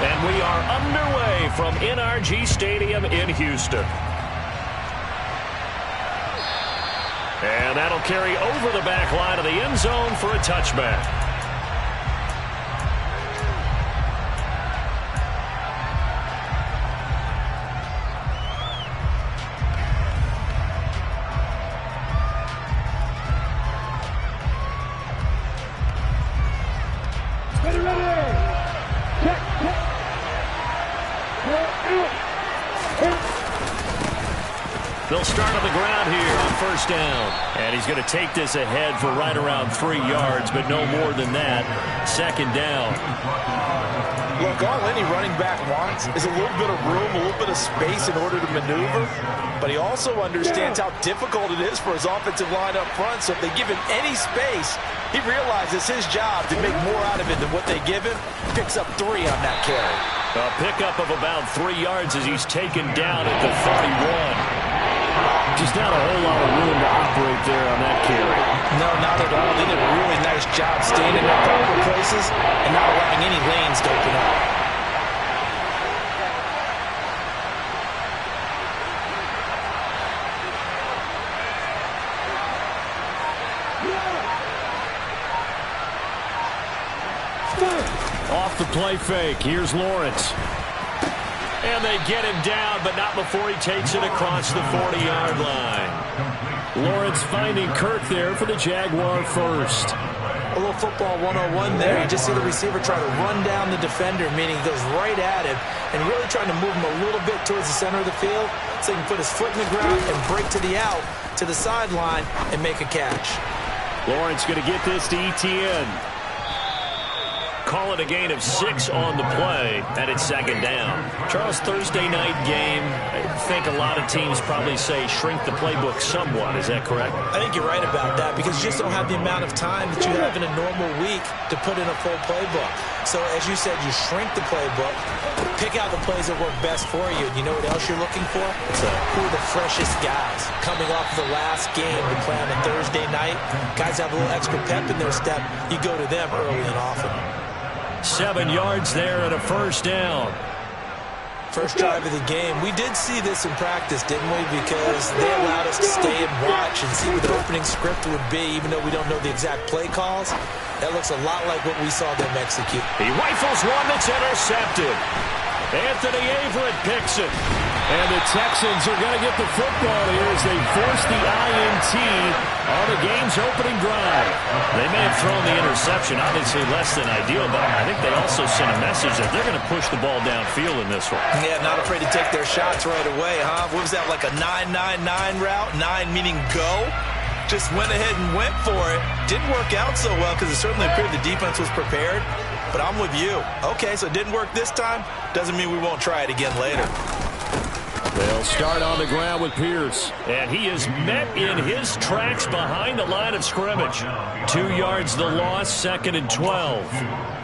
And we are underway from NRG Stadium in Houston. And that'll carry over the back line of the end zone for a touchback. They'll start on the ground here on first down. And he's going to take this ahead for right around 3 yards, but no more than that. Second down. Look, all any running back wants is a little bit of room, a little bit of space in order to maneuver. But he also understands how difficult it is for his offensive line up front. So if they give him any space, he realizes his job to make more out of it than what they give him. Picks up 3 on that carry. A pickup of about 3 yards as he's taken down at the 31. Just not a whole lot of room to operate there on that carry. No, not at all. They did a really nice job staying in their proper places and not allowing any lanes to open up. Off the play fake. Here's Lawrence. And they get him down, but not before he takes it across the 40-yard line. Lawrence finding Kirk there for the Jaguar first. A little football 101 there. You just see the receiver try to run down the defender, meaning he goes right at him and really trying to move him a little bit towards the center of the field so he can put his foot in the ground and break to the out, to the sideline, and make a catch. Lawrence going to get this to Etienne. Call it a gain of 6 on the play, and it's second down. Charles, Thursday night game, I think a lot of teams probably say shrink the playbook somewhat. Is that correct? I think you're right about that because you just don't have the amount of time that you have in a normal week to put in a full playbook. So, as you said, you shrink the playbook, pick out the plays that work best for you. And you know what else you're looking for? Who are the freshest guys coming off the last game to play on a Thursday night? Guys have a little extra pep in their step. You go to them early and often. 7 yards there and a first down. First drive of the game. We did see this in practice, didn't we? Because they allowed us to stay and watch and see what the opening script would be, even though we don't know the exact play calls. That looks a lot like what we saw them execute. He rifles one that's intercepted. Anthony Averett picks it. And the Texans are going to get the football here as they force the INT on the game's opening drive. They may have thrown the interception, obviously less than ideal, but I think they also sent a message that they're going to push the ball downfield in this one. Yeah, not afraid to take their shots right away, huh? What was that, like a 9-9-9 route? 9 meaning go? Just went ahead and went for it. Didn't work out so well because it certainly appeared the defense was prepared. But I'm with you. Okay, so it didn't work this time. Doesn't mean we won't try it again later. They'll start on the ground with Pierce. And he is met in his tracks behind the line of scrimmage. 2 yards the loss, 2nd and 12.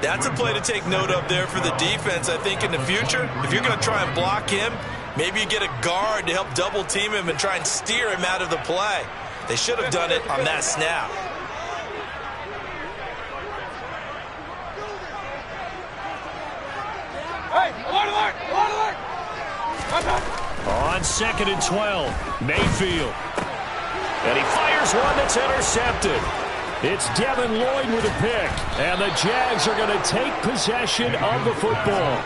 That's a play to take note of there for the defense, I think, in the future. If you're going to try and block him, maybe you get a guard to help double team him and try and steer him out of the play. They should have done it on that snap. On 2nd and 12, Mayfield. And he fires one that's intercepted. It's Devin Lloyd with a pick. And the Jags are going to take possession of the football.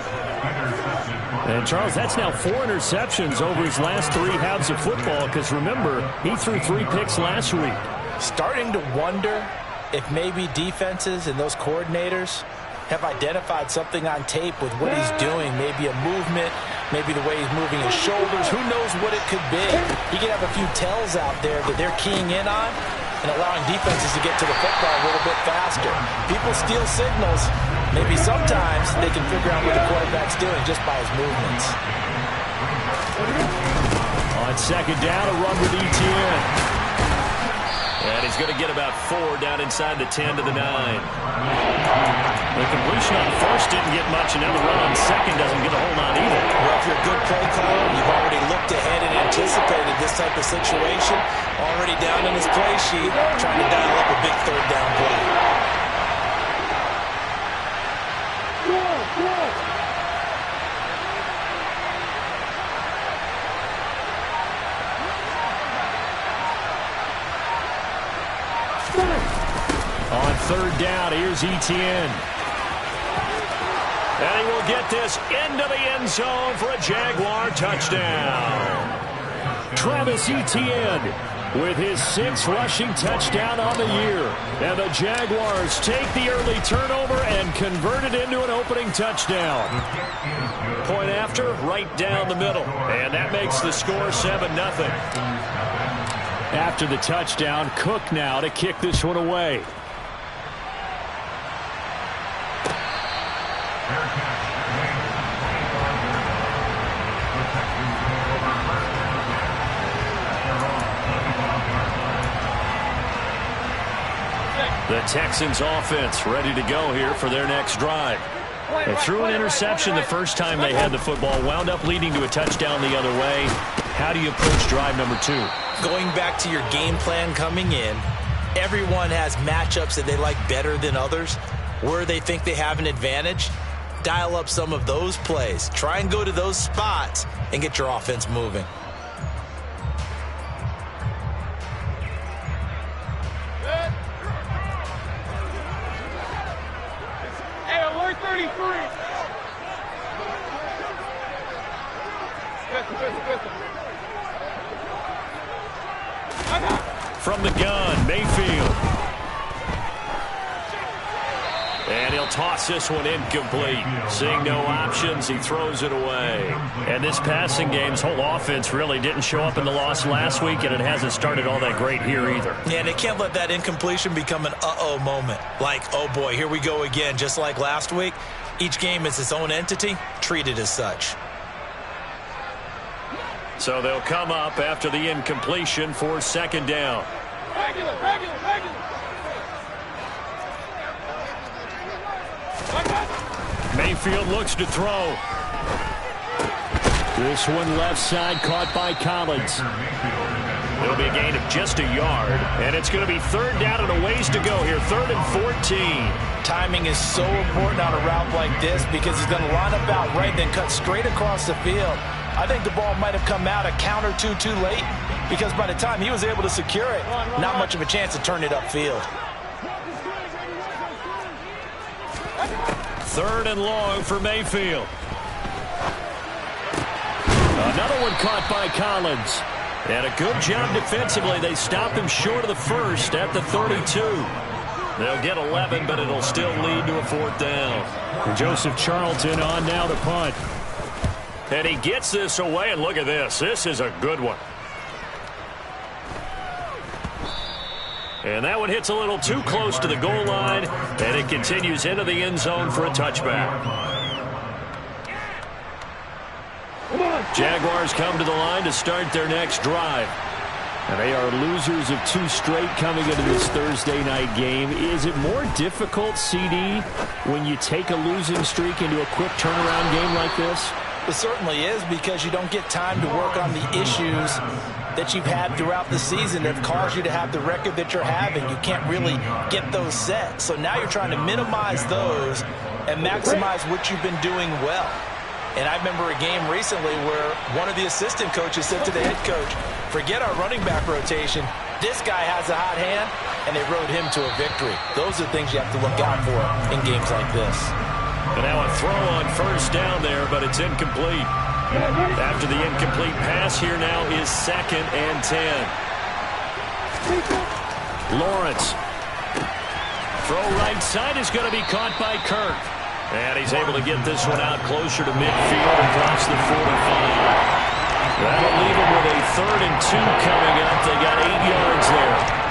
And, Charles, that's now 4 interceptions over his last 3 halves of football because, remember, he threw 3 picks last week. Starting to wonder if maybe defenses and those coordinators have identified something on tape with what he's doing. Maybe a movement, maybe the way he's moving his shoulders. Who knows what it could be? He could have a few tells out there that they're keying in on and allowing defenses to get to the football a little bit faster. People steal signals. Maybe sometimes they can figure out what the quarterback's doing just by his movements. On 2nd down, a run with Etienne. And he's going to get about 4 down inside the 10 to the 9. The completion on first didn't get much, and now the run on second doesn't get a whole lot either. Well, if you're a good play caller, you've already looked ahead and anticipated this type of situation. Already down in his play sheet, trying to dial up a big 3rd down play. down. Here's Etienne. And he will get this into the end zone for a Jaguar touchdown. Travis Etienne with his 6th rushing touchdown on the year. And the Jaguars take the early turnover and convert it into an opening touchdown. Point after, right down the middle. And that makes the score 7-0. After the touchdown, Cook now to kick this one away. The Texans offense ready to go here for their next drive. They threw an interception the first time they had the football, wound up leading to a touchdown the other way. How do you approach drive number 2? Going back to your game plan coming in, everyone has matchups that they like better than others. Where they think they have an advantage, dial up some of those plays. Try and go to those spots and get your offense moving. From the gun, Mayfield. And he'll toss this one incomplete. Seeing no options, he throws it away. And this passing game's whole offense really didn't show up in the loss last week, and it hasn't started all that great here either. Yeah, and they can't let that incompletion become an uh-oh moment. Like, oh boy, here we go again, just like last week. Each game is its own entity, treat it as such. So they'll come up after the incompletion for 2nd down. Mayfield looks to throw. This one left side caught by Collins. It'll be a gain of just a yard, and it's going to be 3rd down and a ways to go here, 3rd and 14. Timing is so important on a route like this because he's going to line up out right, then cut straight across the field. I think the ball might have come out a count or two too late because by the time he was able to secure it, not much of a chance to turn it upfield. 3rd and long for Mayfield. Another one caught by Collins. And a good job defensively. They stopped him short of the first at the 32. They'll get 11, but it'll still lead to a 4th down. And Joseph Charlton on now to punt. And he gets this away, and look at this. This is a good one. And that one hits a little too close to the goal line, and it continues into the end zone for a touchback. Jaguars come to the line to start their next drive. And they are losers of 2 straight coming into this Thursday night game. Is it more difficult, CD, when you take a losing streak into a quick turnaround game like this? It certainly is because you don't get time to work on the issues that you've had throughout the season that have caused you to have the record that you're having. You can't really get those set. So now you're trying to minimize those and maximize what you've been doing well. And I remember a game recently where one of the assistant coaches said to the head coach, forget our running back rotation. This guy has a hot hand, and they rode him to a victory. Those are things you have to look out for in games like this. And now a throw on 1st down there, but it's incomplete. After the incomplete pass, here now is 2nd and 10. Lawrence. Throw right side is going to be caught by Kirk. And he's able to get this one out closer to midfield across the 45. That'll leave him with a 3rd and 2 coming up. They got 8 yards there.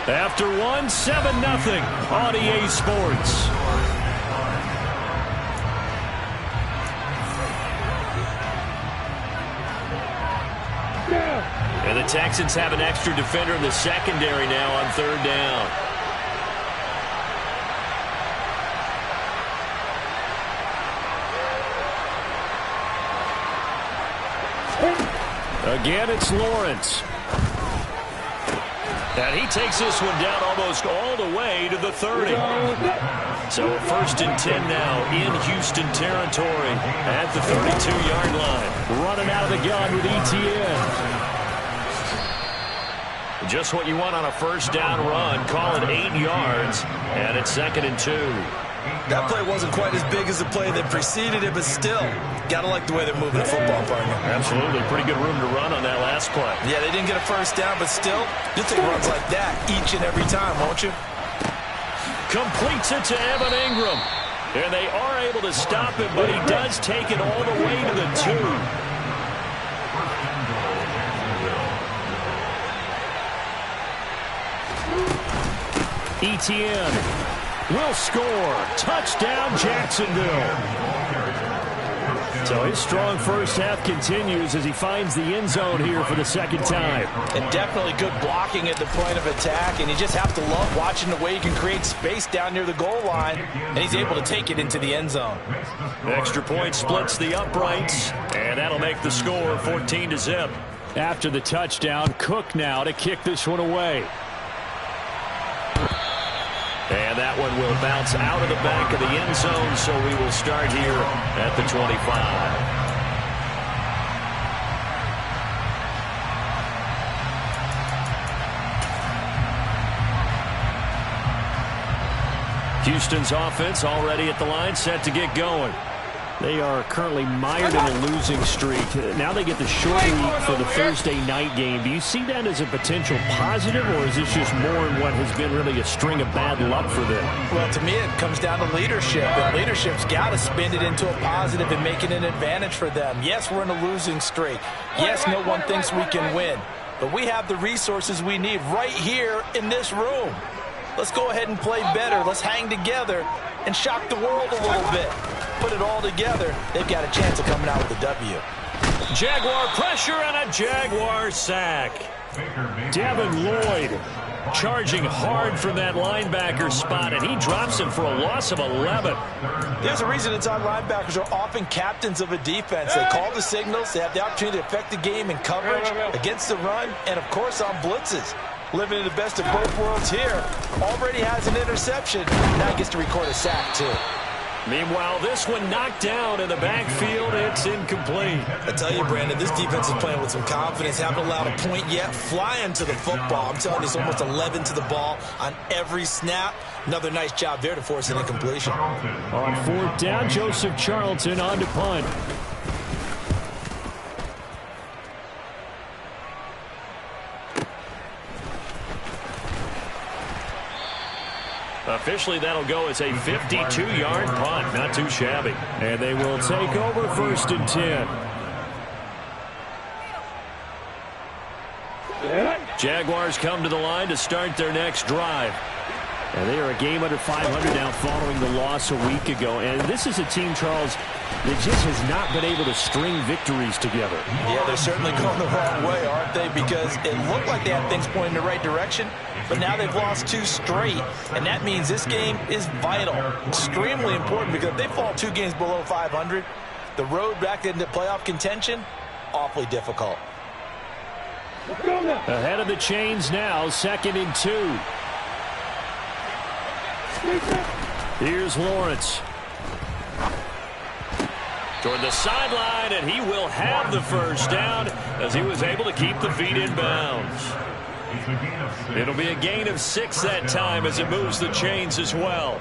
After 7-0 on EA Sports. And the Texans have an extra defender in the secondary now on 3rd down. Again, it's Lawrence. And he takes this one down almost all the way to the 30. So a 1st and 10 now in Houston territory at the 32-yard line. Running out of the gun with Etienne. Just what you want on a first down run. Call it 8 yards, and it's 2nd and 2. That play wasn't quite as big as the play that preceded it, but still, got to like the way they're moving the football, partner. Absolutely. Pretty good room to run on that last play. Yeah, they didn't get a first down, but still, you'll take runs like that each and every time, won't you? Completes it to Evan Ingram. And they are able to stop him, but he does take it all the way to the 2. Etienne will score. Touchdown, Jacksonville. So his strong first half continues as he finds the end zone here for the second time. And definitely good blocking at the point of attack, and you just have to love watching the way he can create space down near the goal line, and he's able to take it into the end zone. Extra point splits the uprights, and that'll make the score 14-0. After the touchdown, Cook now to kick this one away. And that one will bounce out of the back of the end zone, so we will start here at the 25. Houston's offense already at the line, set to get going. They are currently mired in a losing streak. Now they get the short week for the Thursday night game. Do you see that as a potential positive, or is this just more in what has been really a string of bad luck for them? Well, to me, it comes down to leadership, and leadership's got to spin it into a positive and make it an advantage for them. Yes, we're in a losing streak. Yes, no one thinks we can win, but we have the resources we need right here in this room. Let's go ahead and play better. Let's hang together and shock the world a little bit. Put it all together, they've got a chance of coming out with a W. Jaguar pressure and a Jaguar sack. Devin Lloyd charging hard from that linebacker spot, and he drops him for a loss of 11. There's a reason inside linebackers are often captains of a defense. They call the signals. They have the opportunity to affect the game in coverage, against the run, and, of course, on blitzes. Living in the best of both worlds here. Already has an interception. Now he gets to record a sack, too. Meanwhile, this one knocked down in the backfield. It's incomplete. I tell you, Brandon, this defense is playing with some confidence. Haven't allowed a point yet. Flying to the football. I'm telling you, it's almost 11 to the ball on every snap. Another nice job there to force an incompletion. On 4th down, Joseph Charlton on to punt. Officially, that'll go as a 52-yard punt. Not too shabby. And they will take over 1st and 10. Jaguars come to the line to start their next drive. And they are a game under 500 now following the loss a week ago. And this is a team, Charles, that just has not been able to string victories together. Yeah, they're certainly going the wrong way, aren't they? Because it looked like they had things pointing in the right direction, but now they've lost 2 straight. And that means this game is vital, extremely important, because if they fall 2 games below 500, the road back into playoff contention, awfully difficult. Ahead of the chains now, 2nd and 2. Here's Lawrence. Toward the sideline, and he will have the first down as he was able to keep the feet in bounds. It'll be a gain of 6 that time as it moves the chains as well.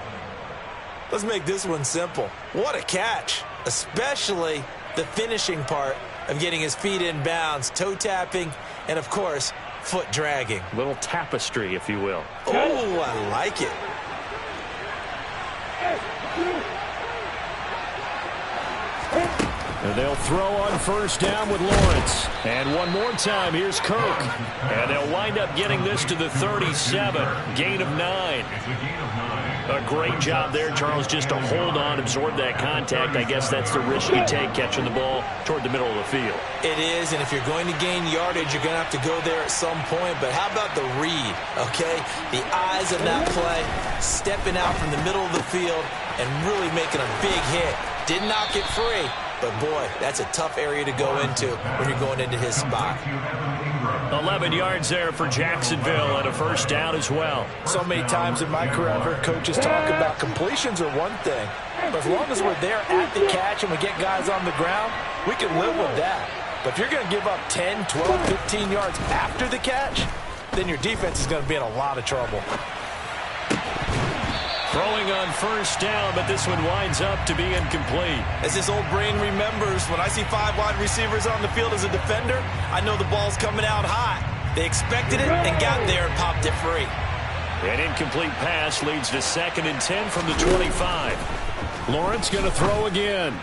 Let's make this one simple. What a catch, especially the finishing part of getting his feet in bounds, toe tapping, and, of course, foot dragging. Little tapestry, if you will. Oh, I like it. And they'll throw on 1st down with Lawrence. And one more time, here's Kirk. And they'll wind up getting this to the 37. Gain of 9. A great job there, Charles, just to hold on, absorb that contact. I guess that's the risk you take catching the ball toward the middle of the field. It is, and if you're going to gain yardage, you're going to have to go there at some point. But how about the read, okay? The eyes of that play, stepping out from the middle of the field and really making a big hit. Didn't knock it free, but boy, that's a tough area to go into when you're going into his spot. 11 yards there for Jacksonville and a first down as well. So many times in my career I've heard coaches talk about completions are one thing, but as long as we're there at the catch and we get guys on the ground, we can live with that. But if you're going to give up 10, 12, 15 yards after the catch, then your defense is going to be in a lot of trouble. Throwing on first down, but this one winds up to be incomplete. As this old brain remembers, when I see 5 wide receivers on the field as a defender, I know the ball's coming out hot. They expected it and got there and popped it free. An incomplete pass leads to 2nd and 10 from the 25. Lawrence going to throw again.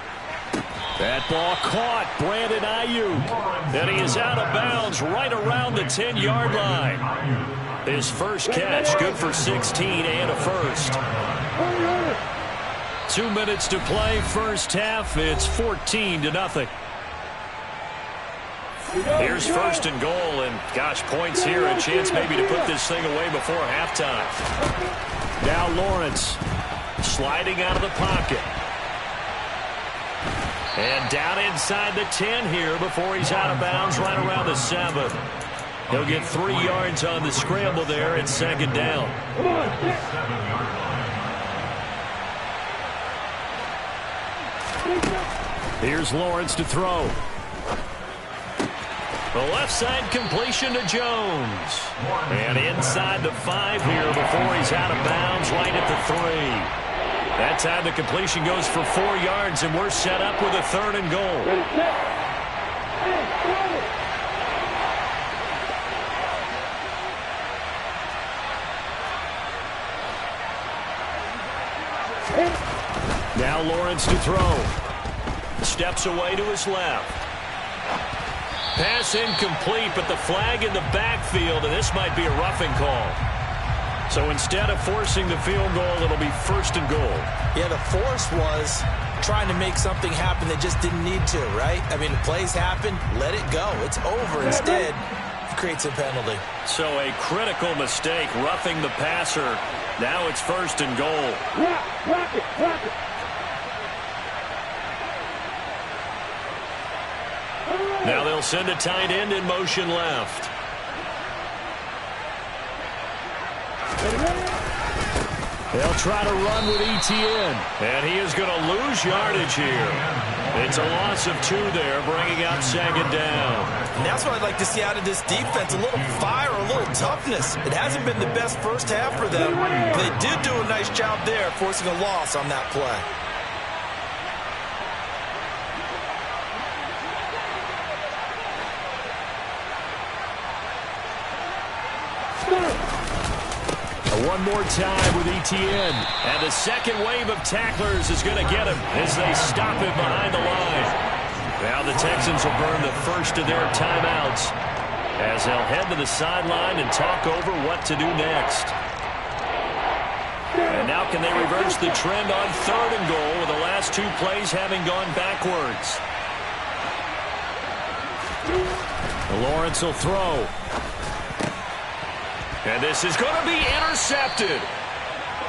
That ball caught. Brandon Ayuk. And he is out of bounds right around the 10-yard line. His first catch, good for 16 and a first. 2 minutes to play, first half. It's 14-0. Here's 1st and goal, and gosh, points here, a chance maybe to put this thing away before halftime. Now Lawrence sliding out of the pocket. And down inside the 10 here before he's out of bounds right around the 7. He'll get 3 yards on the scramble there at 2nd down. Here's Lawrence to throw. The left side completion to Jones. And inside the 5 here before he's out of bounds right at the 3. That time the completion goes for 4 yards, and we're set up with a 3rd and goal. Now Lawrence to throw. Steps away to his left. Pass incomplete, but the flag in the backfield, and this might be a roughing call. So instead of forcing the field goal, it'll be 1st and goal. Yeah, the force was trying to make something happen that just didn't need to, right? I mean, the plays happen, let it go. It's over. Instead, it creates a penalty. So a critical mistake, roughing the passer. Now it's 1st and goal. Rock it. Now they'll send a tight end in motion left. They'll try to run with Etienne. And he is going to lose yardage here. It's a loss of 2 there, bringing up 2nd down. And that's what I'd like to see out of this defense, a little fire, a little toughness. It hasn't been the best first half for them. They did do a nice job there, forcing a loss on that play. One more time with Etienne. And the second wave of tacklers is going to get him as they stop him behind the line. Now the Texans will burn the first of their timeouts as they'll head to the sideline and talk over what to do next. And now can they reverse the trend on 3rd and goal with the last 2 plays having gone backwards? Lawrence will throw. And this is going to be intercepted.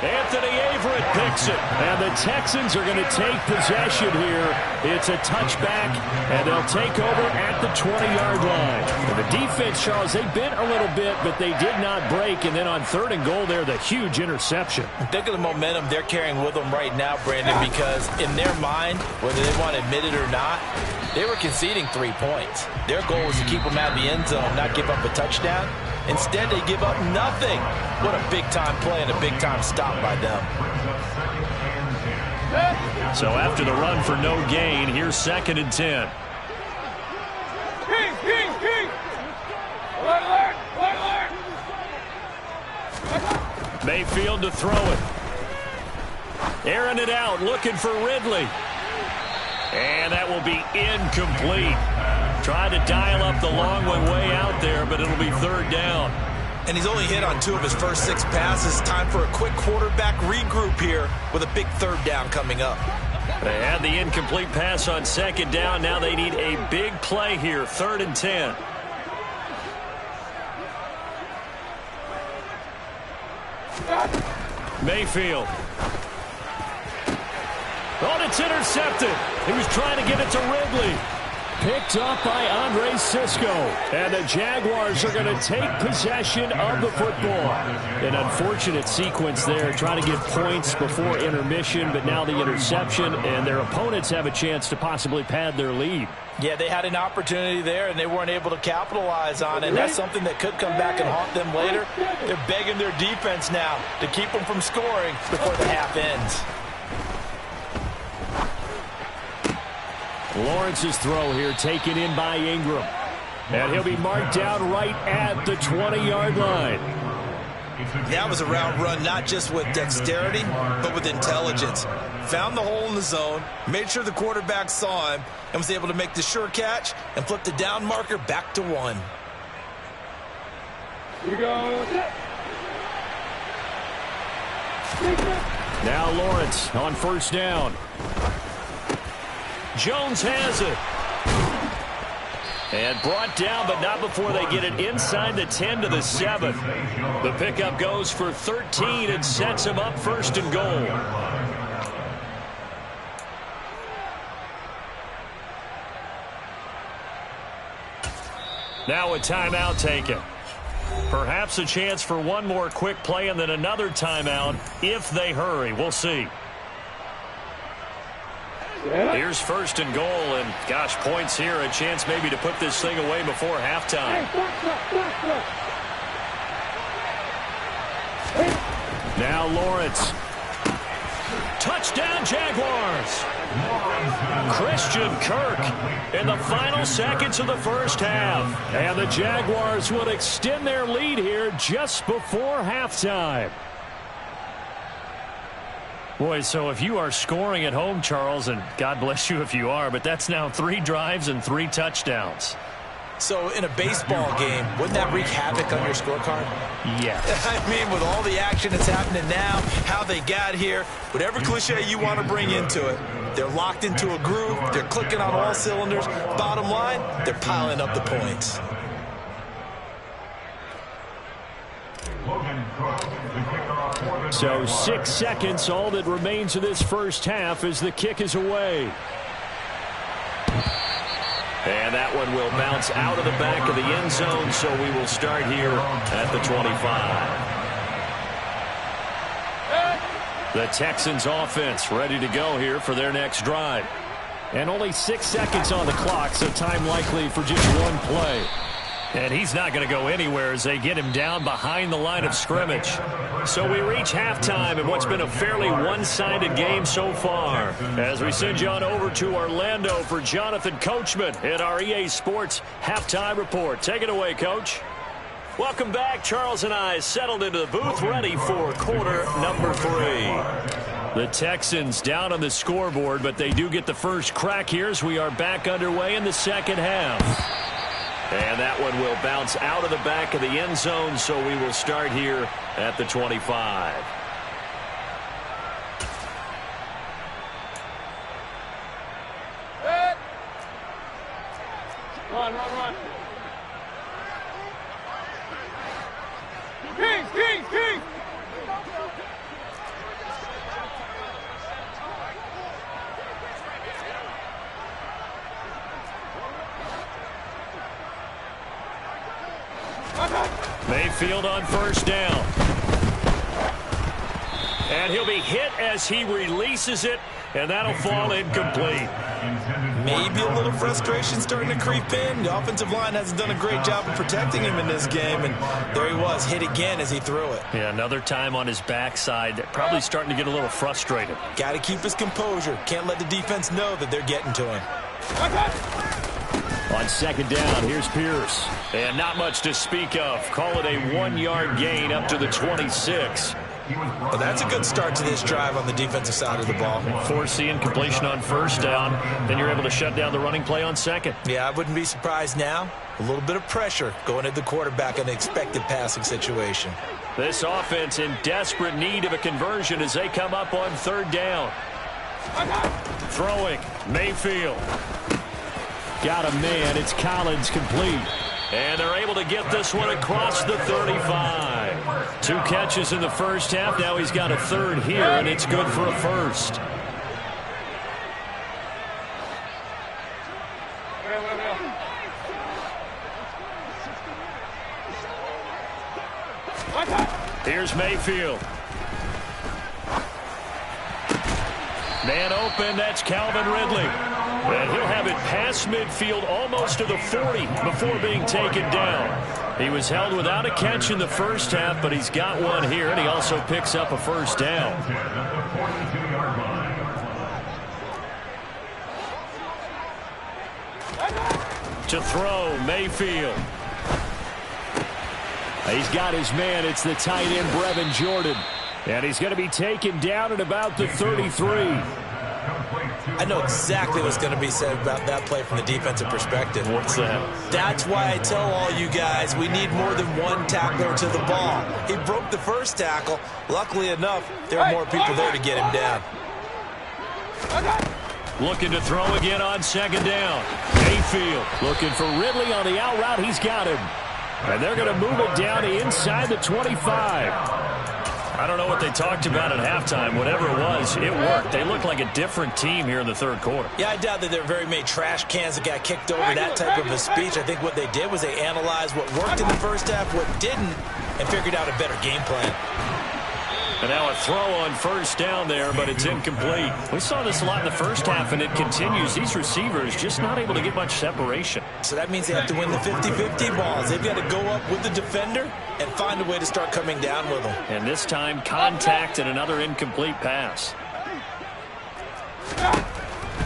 Anthony Averett picks it. And the Texans are going to take possession here. It's a touchback, and they'll take over at the 20-yard line. And the defense, Charles, they bit a little bit, but they did not break. And then on 3rd and goal there, the huge interception. Think of the momentum they're carrying with them right now, Brandon, because in their mind, whether they want to admit it or not, they were conceding 3 points. Their goal was to keep them out of the end zone, not give up a touchdown. Instead, they give up nothing. What a big-time play and a big-time stop by them. So after the run for no gain, here's 2nd and 10. Mayfield to throw it. Airing it out, looking for Ridley. And that will be incomplete. Trying to dial up the long one way out there, but it'll be 3rd down. And he's only hit on 2 of his first 6 passes. Time for a quick quarterback regroup here with a big 3rd down coming up. They had the incomplete pass on 2nd down. Now they need a big play here, 3rd and 10. Mayfield. Oh, it's intercepted. He was trying to get it to Ridley. Picked up by Andre Cisco. And the Jaguars are going to take possession of the football. An unfortunate sequence there, trying to get points before intermission, but now the interception, and their opponents have a chance to possibly pad their lead. Yeah, they had an opportunity there, and they weren't able to capitalize on it. That's something that could come back and haunt them later. They're begging their defense now to keep them from scoring before the half ends. Lawrence's throw here taken in by Ingram. And he'll be marked down right at the 20-yard line. That was a route run not just with dexterity, but with intelligence. Found the hole in the zone, made sure the quarterback saw him, and was able to make the sure catch and flip the down marker back to 1. Here we go. Now Lawrence on first down. Jones has it. And brought down, but not before they get it inside the 10 to the 7. The pickup goes for 13 and sets him up first and goal. Now a timeout taken. Perhaps a chance for one more quick play and then another timeout if they hurry. We'll see. Here's first and goal, and gosh, points here. A chance maybe to put this thing away before halftime. Now Lawrence. Touchdown Jaguars. Christian Kirk in the final seconds of the first half. And the Jaguars will extend their lead here just before halftime. Boy, so if you are scoring at home, Charles, and God bless you if you are, but that's now 3 drives and 3 touchdowns. So in a baseball game, wouldn't that wreak havoc on your scorecard? Yeah. I mean, with all the action that's happening now, how they got here, whatever cliche you want to bring into it, they're locked into a groove, they're clicking on all cylinders. Bottom line, they're piling up the points. So 6 seconds, all that remains of this first half as the kick is away. And that one will bounce out of the back of the end zone, so we will start here at the 25. The Texans offense ready to go here for their next drive. And only 6 seconds on the clock, so time likely for just one play. And he's not going to go anywhere as they get him down behind the line of scrimmage. So we reach halftime in what's been a fairly one-sided game so far. As we send you on over to Orlando for Jonathan Coachman in our EA Sports Halftime Report. Take it away, Coach. Welcome back. Charles and I settled into the booth ready for quarter number 3. The Texans down on the scoreboard, but they do get the first crack here as we are back underway in the second half. And that one will bounce out of the back of the end zone, so we will start here at the 25. Run. Kings. Mayfield on first down. And he'll be hit as he releases it, and that'll fall incomplete. Maybe a little frustration starting to creep in. The offensive line hasn't done a great job of protecting him in this game, and there he was, hit again as he threw it. Yeah, another time on his backside, probably starting to get a little frustrated. Got to keep his composure. Can't let the defense know that they're getting to him. On second down, here's Pierce. And not much to speak of. Call it a 1-yard gain up to the 26. Well, that's a good start to this drive on the defensive side of the ball. Forcing completion on first down. Then you're able to shut down the running play on second. Yeah, I wouldn't be surprised now. A little bit of pressure going at the quarterback in an expected passing situation. This offense in desperate need of a conversion as they come up on third down. Throwing, Mayfield. Got a man. It's Collins complete. And they're able to get this one across the 35. 2 catches in the first half. Now he's got a third here, and it's good for a first. Here's Mayfield. Man open, that's Calvin Ridley. And he'll have it past midfield almost to the 40 before being taken down. He was held without a catch in the first half, but he's got one here, and he also picks up a first down. To throw, Mayfield. He's got his man. It's the tight end, Brevin Jordan. And he's going to be taken down at about the 33. I know exactly what's going to be said about that play from the defensive perspective. What's that? That's why I tell all you guys we need more than one tackler to the ball. He broke the first tackle. Luckily enough, there are more people there to get him down. Looking to throw again on second down. Mayfield looking for Ridley on the out route. He's got him. And they're going to move it down to inside the 25. I don't know what they talked about at halftime. Whatever it was, it worked. They look like a different team here in the third quarter. Yeah, I doubt that there are very many trash cans that got kicked over that type of a speech. I think what they did was they analyzed what worked in the first half, what didn't, and figured out a better game plan. And now a throw on first down there, but it's incomplete. We saw this a lot in the first half, and it continues. These receivers just not able to get much separation. So that means they have to win the 50-50 balls. They've got to go up with the defender and find a way to start coming down with them. And this time, contact and another incomplete pass.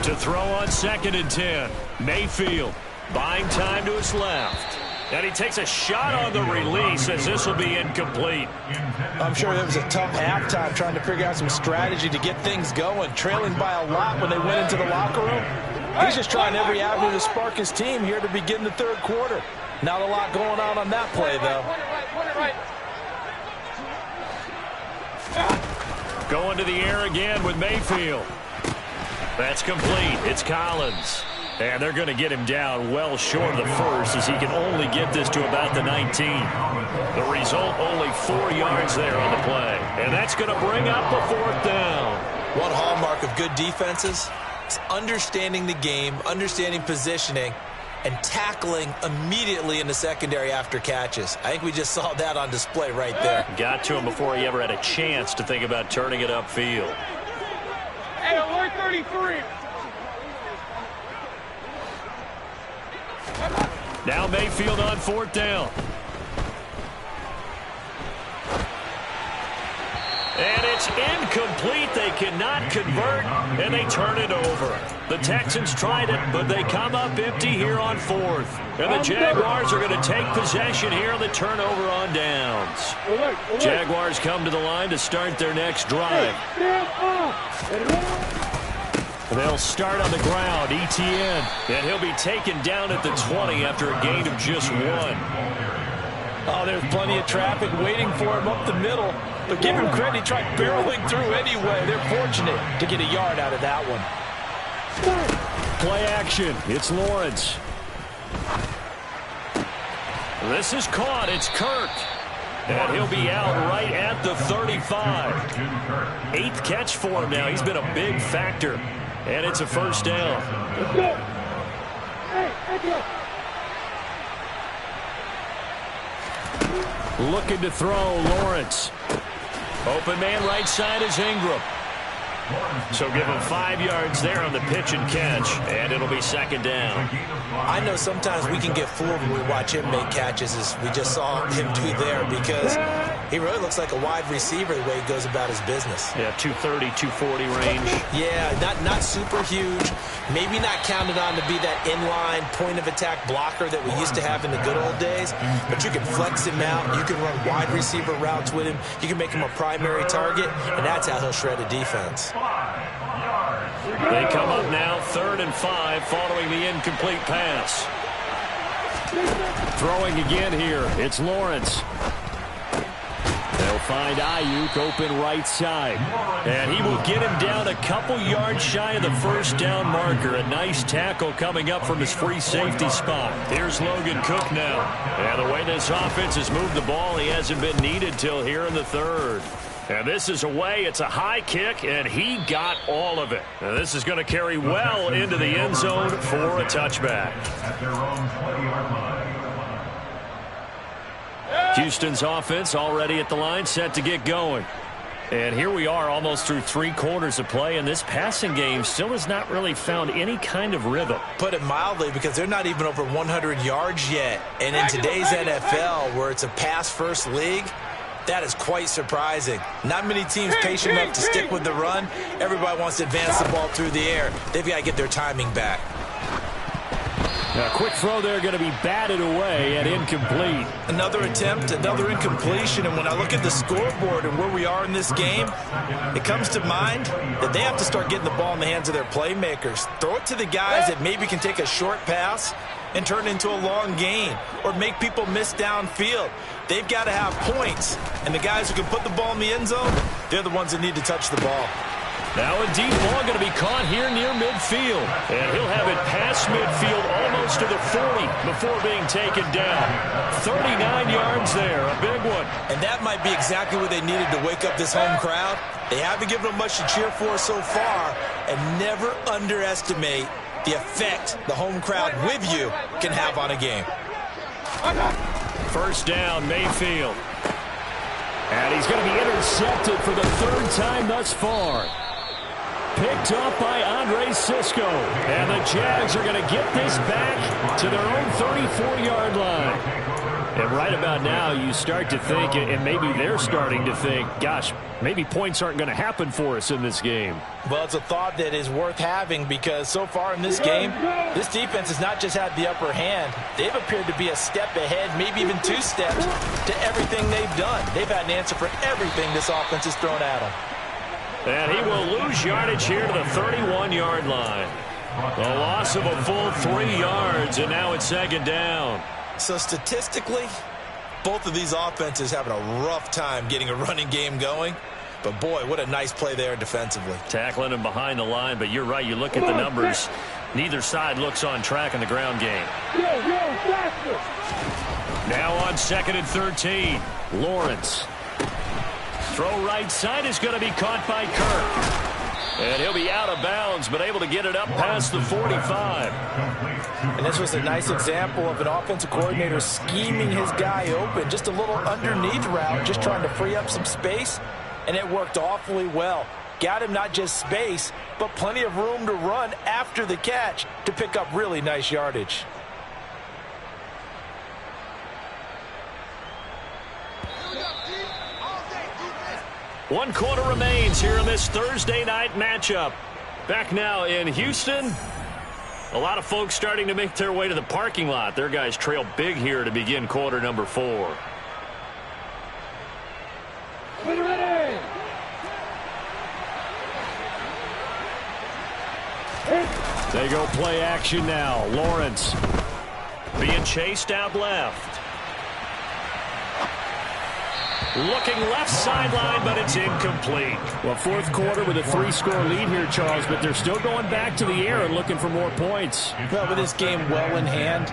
To throw on second and 10. Mayfield buying time to his left. And he takes a shot on the release as this will be incomplete. I'm sure there was a tough halftime trying to figure out some strategy to get things going. Trailing by a lot when they went into the locker room. He's just trying every avenue to spark his team here to begin the third quarter. Not a lot going on that play, though. Going to the air again with Mayfield. That's complete. It's Collins. And they're going to get him down well short of the first as he can only get this to about the 19. The result, only 4 yards there on the play. And that's going to bring up the fourth down. One hallmark of good defenses is understanding the game, understanding positioning, and tackling immediately in the secondary after catches. I think we just saw that on display right there. Got to him before he ever had a chance to think about turning it upfield. Hey, alert 33. Now Mayfield on fourth down. And it's incomplete. They cannot convert, and they turn it over. The Texans tried it, but they come up empty here on fourth. And the Jaguars are going to take possession here on the turnover on downs. Jaguars come to the line to start their next drive. They'll start on the ground, Etienne, and he'll be taken down at the 20 after a gain of just 1. Oh, there's plenty of traffic waiting for him up the middle. But give him credit, he tried barreling through anyway. They're fortunate to get a yard out of that one. Play action. It's Lawrence. This is caught. It's Kirk. And he'll be out right at the 35. 8th catch for him now. He's been a big factor. And it's a first down. Looking to throw, Lawrence. Open man right side is Ingram. So give him 5 yards there on the pitch and catch, and it'll be second down. I know sometimes we can get fooled when we watch him make catches, as we just saw him do there, because he really looks like a wide receiver the way he goes about his business. Yeah, 230, 240 range. Yeah, not super huge. Maybe not counted on to be that inline point-of-attack blocker that we used to have in the good old days, but you can flex him out. You can run wide receiver routes with him. You can make him a primary target, and that's how he'll shred a defense. They come up now, 3rd and 5, following the incomplete pass. Throwing again here, it's Lawrence. They'll find Ayuk open right side. And he will get him down a couple yards shy of the first down marker. A nice tackle coming up from his free safety spot. Here's Logan Cook now. And the way this offense has moved the ball, he hasn't been needed till here in the 3rd. And this is away. It's a high kick, and he got all of it. And this is going to carry well into the end zone for a touchback. Hey! Houston's offense already at the line, set to get going. And here we are almost through 3 quarters of play, and this passing game still has not really found any kind of rhythm. Put it mildly, because they're not even over 100 yards yet. And in today's NFL, where it's a pass-first league, that is quite surprising. Not many teams patient enough to stick with the run. Everybody wants to advance the ball through the air. They've got to get their timing back. A quick throw there going to be batted away and incomplete. Another attempt, another incompletion, and when I look at the scoreboard and where we are in this game, it comes to mind that they have to start getting the ball in the hands of their playmakers. Throw it to the guys that maybe can take a short pass and turn it into a long gain or make people miss downfield. They've got to have points, and the guys who can put the ball in the end zone, they're the ones that need to touch the ball. Now a deep ball going to be caught here near midfield. And he'll have it past midfield almost to the 40 before being taken down. 39 yards there, a big one. And that might be exactly what they needed to wake up this home crowd. They haven't given them much to cheer for so far, and never underestimate the effect the home crowd with you can have on a game. First down, Mayfield. And he's going to be intercepted for the 3rd time thus far. Picked up by Andre Cisco. And the Jags are going to get this back to their own 34-yard line. And right about now, you start to think, and maybe they're starting to think, gosh, maybe points aren't going to happen for us in this game. Well, it's a thought that is worth having, because so far in this game, this defense has not just had the upper hand. They've appeared to be a step ahead, maybe even 2 steps to everything they've done. They've had an answer for everything this offense has thrown at them. And he will lose yardage here to the 31-yard line. A loss of a full 3 yards, and now it's 2nd down. So statistically, both of these offenses having a rough time getting a running game going. But, boy, what a nice play there defensively. Tackling him behind the line, but you're right. You look at the numbers. Neither side looks on track in the ground game. Now on 2nd and 13, Lawrence. Throw right side is going to be caught by Kirk. And he'll be out of bounds, but able to get it up past the 45. And this was a nice example of an offensive coordinator scheming his guy open. Just a little underneath route, just trying to free up some space. And it worked awfully well. Got him not just space, but plenty of room to run after the catch to pick up really nice yardage. One quarter remains here in this Thursday night matchup. Back now in Houston. A lot of folks starting to make their way to the parking lot. Their guys trail big here to begin quarter number 4. They go play action now. Lawrence being chased out left. Looking left sideline, but it's incomplete. Well, 4th quarter with a 3-score lead here, Charles, but they're still going back to the air and looking for more points. Well, with this game well in hand,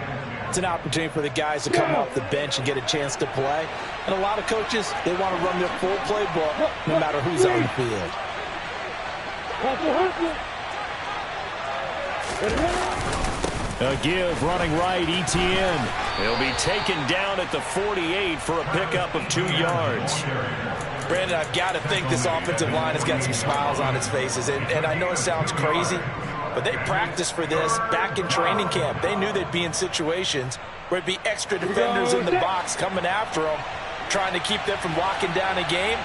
it's an opportunity for the guys to come off the bench and get a chance to play. And a lot of coaches, they want to run their full playbook no matter who's on the field. A give running right, Etienne. He'll be taken down at the 48 for a pickup of 2 yards. Brandon, I've got to think this offensive line has got some smiles on its faces. And I know it sounds crazy, but they practiced for this back in training camp. They knew they'd be in situations where it'd be extra defenders in the box coming after them, trying to keep them from locking down a game.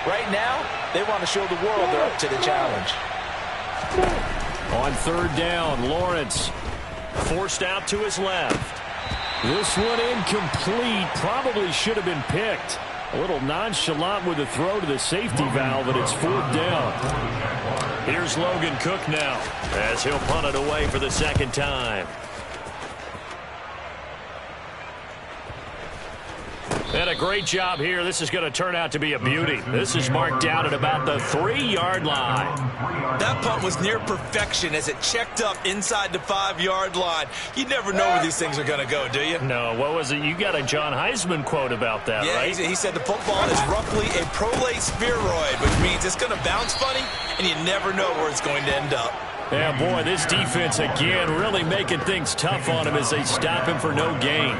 Right now, they want to show the world they're up to the challenge. On 3rd down, Lawrence forced out to his left. This one incomplete. Probably should have been picked. A little nonchalant with the throw to the safety valve, but it's 4th down. Here's Logan Cook now as he'll punt it away for the 2nd time. And a great job here. This is going to turn out to be a beauty. This is marked out at about the 3-yard line. That punt was near perfection as it checked up inside the 5-yard line. You never know where these things are going to go, do you? No, what was it? You got a John Heisman quote about that, right? Yeah, he said the football is roughly a prolate spheroid, which means it's going to bounce funny, and you never know where it's going to end up. Yeah, boy, this defense again really making things tough on him as they stop him for no gain.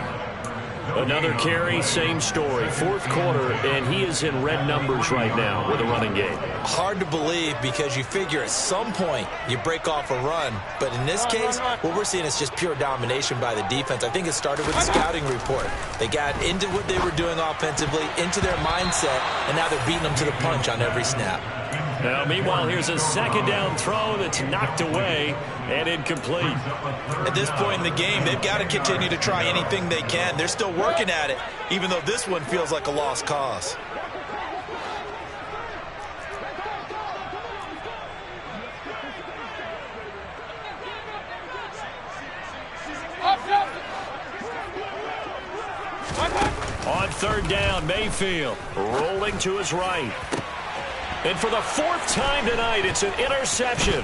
Another carry, same story. Fourth quarter, and he is in red numbers right now with a running game. Hard to believe because you figure at some point you break off a run. But in this case, what we're seeing is just pure domination by the defense. I think it started with the scouting report. They got into what they were doing offensively, into their mindset, and now they're beating them to the punch on every snap. Now, meanwhile, here's a second down throw that's knocked away and incomplete. At this point in the game, they've got to continue to try anything they can. They're still working at it, even though this one feels like a lost cause. On third down, Mayfield rolling to his right. And for the fourth time tonight, it's an interception.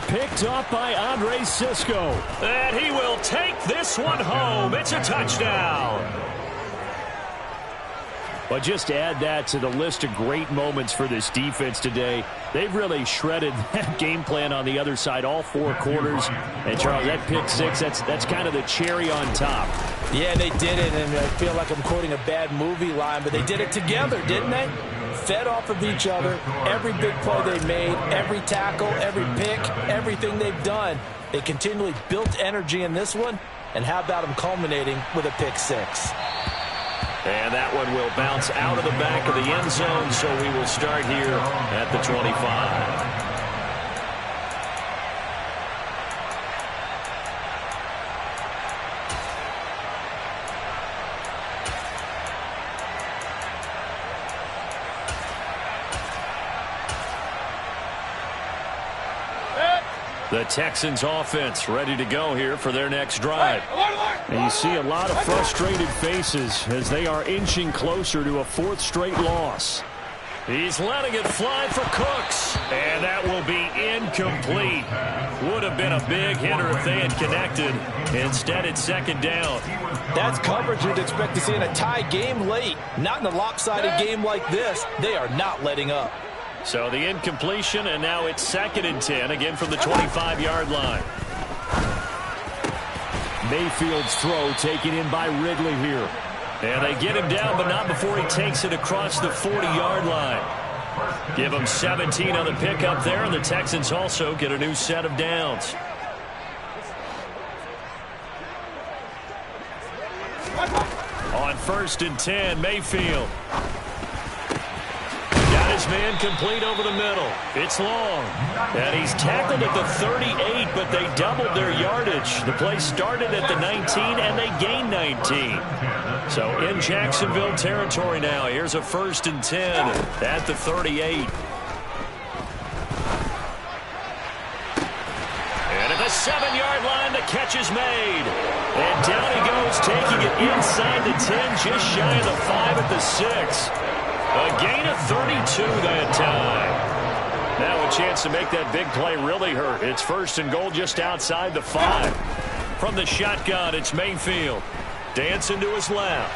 Picked up by Andre Sisco. And he will take this one home. It's a touchdown. But just add that to the list of great moments for this defense today. They've really shredded that game plan on the other side all four quarters. And, Charles, that pick six, that's kind of the cherry on top. Yeah, they did it, and I feel like I'm quoting a bad movie line, but they did it together, didn't they? Fed off of each other, every big play they made, every tackle, every pick, everything they've done. They continually built energy in this one, and how about them culminating with a pick six? And that one will bounce out of the back of the end zone, so we will start here at the 25. The Texans offense ready to go here for their next drive. And you see a lot of frustrated faces as they are inching closer to a fourth straight loss. He's letting it fly for Cooks. And that will be incomplete. Would have been a big hitter if they had connected. Instead, it's second down. That's coverage you'd expect to see in a tie game late. Not in a lopsided game like this. They are not letting up. So the incompletion, and now it's 2nd and 10, again from the 25-yard line. Mayfield's throw taken in by Ridley here. And they get him down, but not before he takes it across the 40-yard line. Give him 17 on the pickup there, and the Texans also get a new set of downs. On 1st and 10, Mayfield. Got his man complete over the middle. It's long. And he's tackled at the 38, but they doubled their yardage. The play started at the 19, and they gained 19. So in Jacksonville territory now. Here's a 1st and 10 at the 38. And at the 7-yard line, the catch is made. And down he goes, taking it inside the 10, just shy of the 5 at the 6. A gain of 32 that time. Now a chance to make that big play really hurt. It's 1st and goal just outside the 5. From the shotgun, it's Mayfield. Dancing to his left.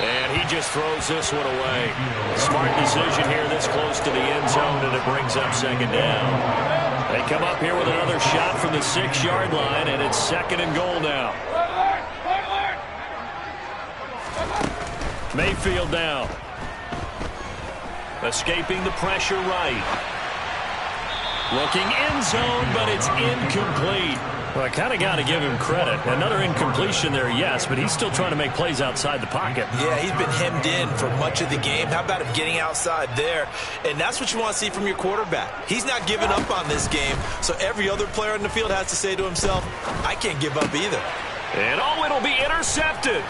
And he just throws this one away. Smart decision here this close to the end zone, and it brings up 2nd down. They come up here with another shot from the 6-yard line, and it's 2nd and goal now. Mayfield now. Escaping the pressure right. Looking end zone, but it's incomplete. Well, I kind of got to give him credit. Another incompletion there, yes, but he's still trying to make plays outside the pocket. Yeah, he's been hemmed in for much of the game. How about him getting outside there? And that's what you want to see from your quarterback. He's not giving up on this game, so every other player in the field has to say to himself, I can't give up either. And it'll be intercepted.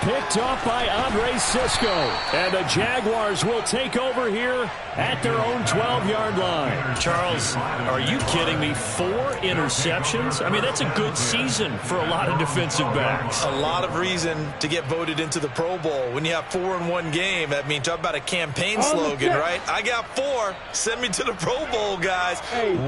Picked off by Andre Sisco. And the Jaguars will take over here at their own 12-yard line. Charles, are you kidding me? 4 interceptions? I mean, that's a good season for a lot of defensive backs. A lot of reason to get voted into the Pro Bowl. When you have 4 in one game, that means talk about a campaign slogan, right? I got 4. Send me to the Pro Bowl, guys.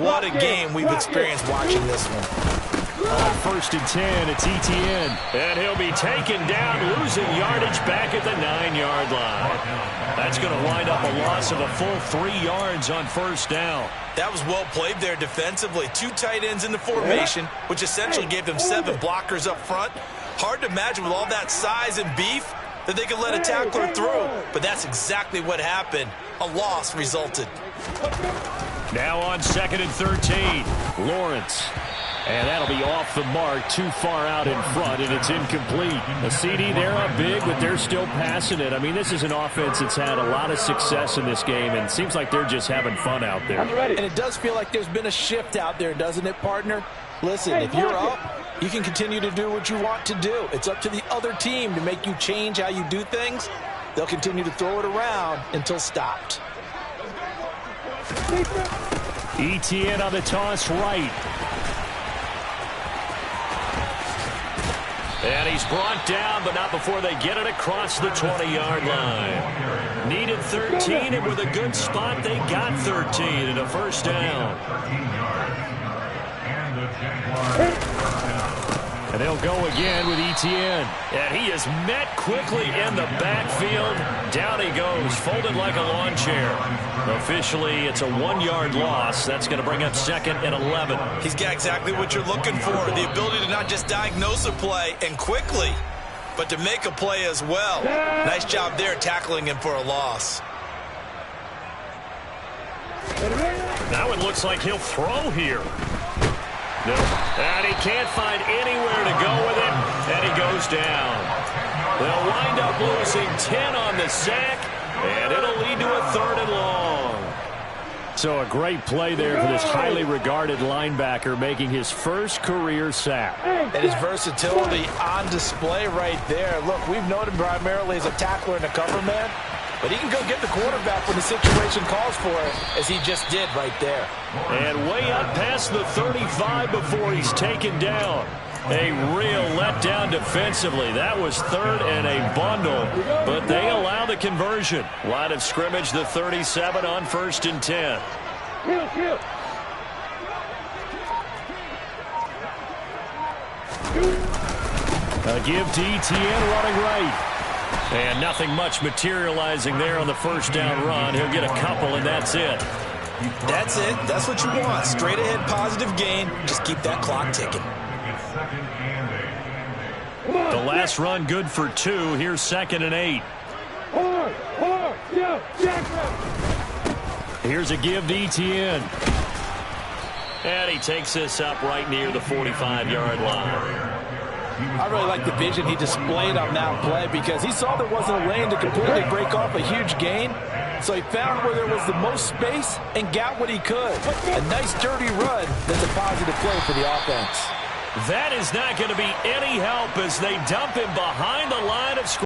What a game we've experienced watching this one. On 1st and 10, it's Etienne. And he'll be taken down, losing yardage back at the 9-yard line. That's going to wind up a loss of a full 3 yards on 1st down. That was well played there defensively. 2 tight ends in the formation, which essentially gave them 7 blockers up front. Hard to imagine with all that size and beef that they could let a tackler through. But that's exactly what happened. A loss resulted. Now on 2nd and 13, Lawrence. And that'll be off the mark, too far out in front, and it's incomplete. A CD, they're up big, but they're still passing it. I mean, this is an offense that's had a lot of success in this game, and it seems like they're just having fun out there. And it does feel like there's been a shift out there, doesn't it, partner? Listen, if you're up, you can continue to do what you want to do. It's up to the other team to make you change how you do things. They'll continue to throw it around until stopped. ETN on the toss right. And he's brought down, but not before they get it across the 20-yard line. Needed 13, and with a good spot, they got 13 and a first down. And they'll go again with ETN. And he is met quickly in the backfield. Down he goes, folded like a lawn chair. Officially, it's a 1-yard loss. That's going to bring up 2nd and 11. He's got exactly what you're looking for, the ability to not just diagnose a play and quickly, but to make a play as well. Nice job there tackling him for a loss. Now it looks like he'll throw here. No. And he can't find anywhere to go with it, and he goes down. They'll wind up losing 10 on the sack, and it'll lead to a 3rd and long. So a great play there for this highly regarded linebacker, making his first career sack. And his versatility on display right there. Look, we've known him primarily as a tackler and a cover man, but he can go get the quarterback when the situation calls for it, as he just did right there. And way up past the 35 before he's taken down. A real letdown defensively. That was 3rd and a bundle, but they allow the conversion. Line of scrimmage, the 37 on 1st and 10. A give to ETN running right. And nothing much materializing there on the first down run. He'll get a couple, and that's it. That's it. That's what you want. Straight ahead positive gain. Just keep that clock ticking. The last run good for 2. Here's 2nd and 8. Here's a give to ETN. And he takes this up right near the 45-yard line. I really like the vision he displayed on that play because he saw there wasn't a lane to completely break off a huge gain. So he found where there was the most space and got what he could. A nice dirty run that's a positive play for the offense. That is not going to be any help as they dump him behind the line of scrimmage.